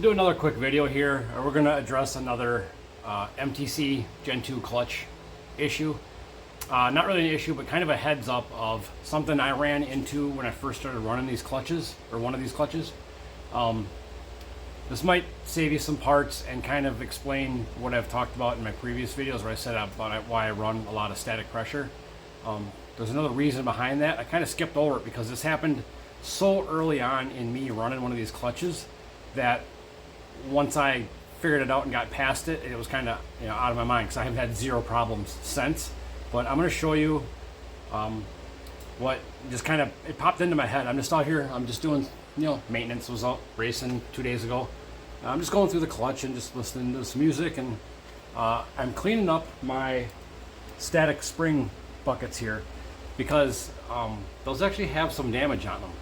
do another quick video here. We're going to address another MTC Gen 2 clutch issue. Not really an issue, but kind of a heads up of something I ran into when I first started running these clutches, or one of these clutches. This might save you some parts and kind of explain what I've talked about in my previous videos where I said about why I run a lot of static pressure. There's another reason behind that. I kind of skipped over it because this happened so early on in me running one of these clutches that once I figured it out and got past it, it was kind of out of my mind because I have had zero problems since. But I'm going to show you what just kind of, it popped into my head. I'm just out here, I'm just doing maintenance. Was out racing 2 days ago. I'm just going through the clutch and just listening to some music, and I'm cleaning up my static spring buckets here because those actually have some damage on them,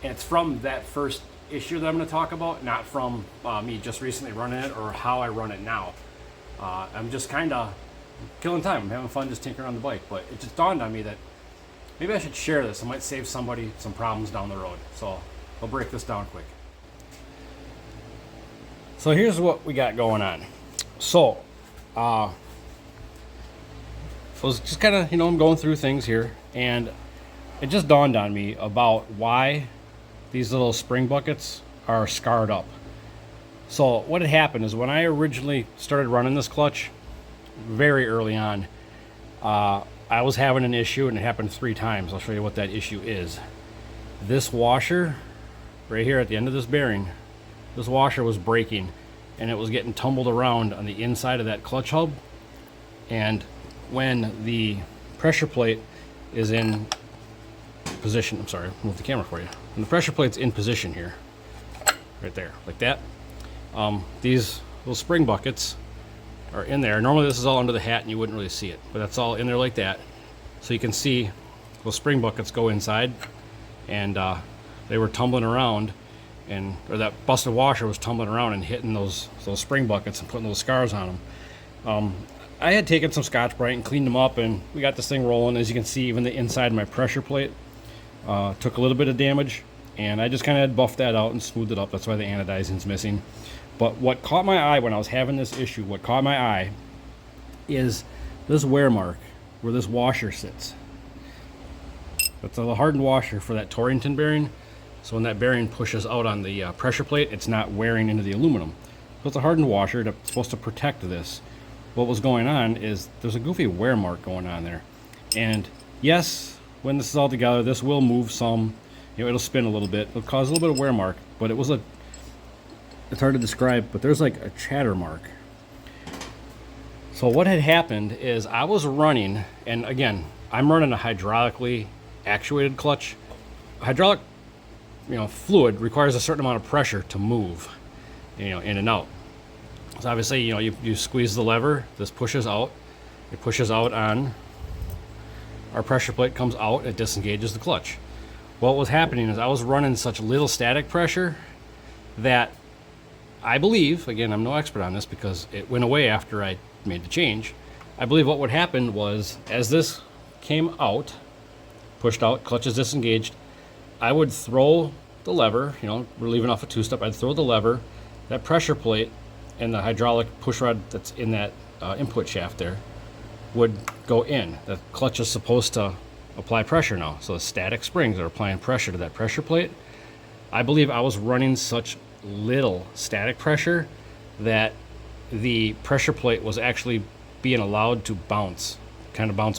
and it's from that first issue that I'm going to talk about, not from me just recently running it or how I run it now. I'm just kind of killing time. I'm having fun just tinkering on the bike, but it just dawned on me that maybe I should share this. It might save somebody some problems down the road. So I'll break this down quick. So here's what we got going on. So I was just kind of, I'm going through things here, and it just dawned on me about why these little spring buckets are scarred up. So what had happened is when I originally started running this clutch, very early on, I was having an issue, and it happened 3 times. I'll show you what that issue is. This washer right here at the end of this bearing, this washer was breaking, and it was getting tumbled around on the inside of that clutch hub. And when the pressure plate is in position, I'm sorry, move the camera for you. When the pressure plate's in position here, right there, like that, these little spring buckets are in there. Normally this is all under the hat and you wouldn't really see it, but that's all in there like that. So you can see those spring buckets go inside, and they were tumbling around, or that busted washer was tumbling around and hitting those spring buckets and putting those scars on them. I had taken some Scotch-Brite and cleaned them up, and we got this thing rolling. As you can see, even the inside of my pressure plate took a little bit of damage, and I just kind of buffed that out and smoothed it up. That's why the anodizing's missing. But what caught my eye when I was having this issue, what caught my eye is this wear mark where this washer sits. That's a hardened washer for that Torrington bearing. So when that bearing pushes out on the pressure plate, it's not wearing into the aluminum. So it's a hardened washer that's supposed to protect this. What was going on is there's a goofy wear mark going on there. And yes, when this is all together, this will move some. It'll spin a little bit. It'll cause a little bit of wear mark, but it's hard to describe, but there's like a chatter mark. So what had happened is I was running, and again, I'm running a hydraulically actuated clutch. Hydraulic, fluid requires a certain amount of pressure to move, in and out. So obviously, you squeeze the lever, this pushes out. It pushes out on our pressure plate, comes out, it disengages the clutch. What was happening is I was running such little static pressure that I believe, again, I'm no expert on this because it went away after I made the change. I believe what would happen was as this came out, pushed out, clutch is disengaged, I would throw the lever, we're leaving off a 2-step, I'd throw the lever, that pressure plate and the hydraulic push rod that's in that input shaft there would go in. The clutch is supposed to apply pressure now, so the static springs are applying pressure to that pressure plate. I believe I was running such little static pressure that the pressure plate was actually being allowed to bounce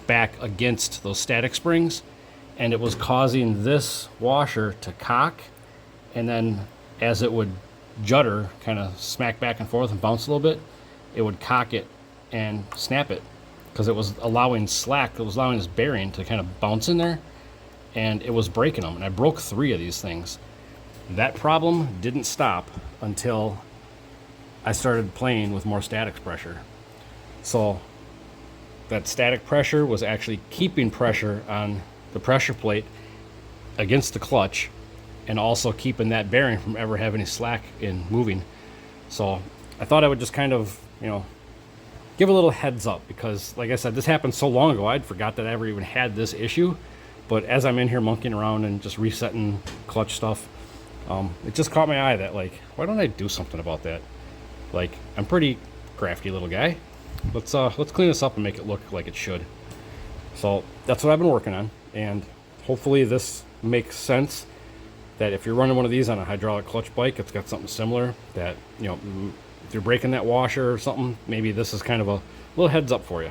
back against those static springs, and it was causing this washer to cock, and then as it would judder, kind of smack back and forth and bounce a little bit, it would cock it and snap it because it was allowing slack, it was allowing this bearing to kind of bounce in there, and it was breaking them. And I broke 3 of these things. That problem didn't stop until I started playing with more static pressure. So that static pressure was actually keeping pressure on the pressure plate against the clutch, and also keeping that bearing from ever having any slack in moving. So I thought I would just kind of, give a little heads up, because like I said, this happened so long ago, I'd forgot that I ever even had this issue. But as I'm in here monkeying around and just resetting clutch stuff, It just caught my eye that, like, why don't I do something about that? Like, I'm pretty crafty little guy. Let's clean this up and make it look like it should. So that's what I've been working on, and hopefully this makes sense. That if you're running one of these on a hydraulic clutch bike, it's got something similar. That, you know, if you're breaking that washer or something, maybe this is kind of a little heads up for you.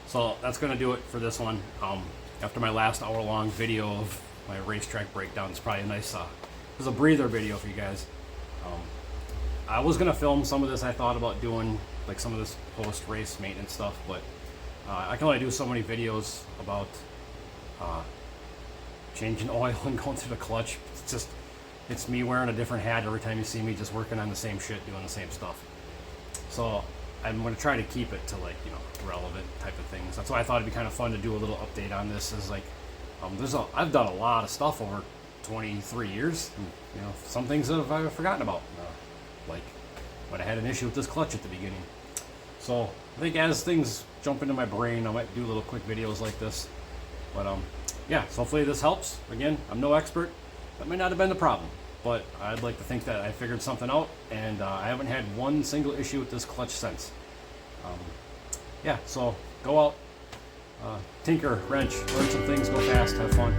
So that's going to do it for this one. After my last hour-long video of my racetrack breakdown, it's probably a nice, it was a breather video for you guys. I was going to film some of this. I thought about doing like some of this post-race maintenance stuff, but I can only do so many videos about changing oil and going through the clutch. It's me wearing a different hat every time you see me, just working on the same shit, doing the same stuff. So I'm going to try to keep it to, like, you know, relevant type of things. That's why I thought it'd be kind of fun to do a little update on this. Is like, I've done a lot of stuff over 23 years. And, you know, some things that I've forgotten about, like when I had an issue with this clutch at the beginning. So I think as things jump into my brain, I might do little quick videos like this. But yeah, so hopefully this helps. Again, I'm no expert. That may not have been the problem, but I'd like to think that I figured something out, and I haven't had one single issue with this clutch since. Yeah, so go out, tinker, wrench, learn some things, go fast, have fun.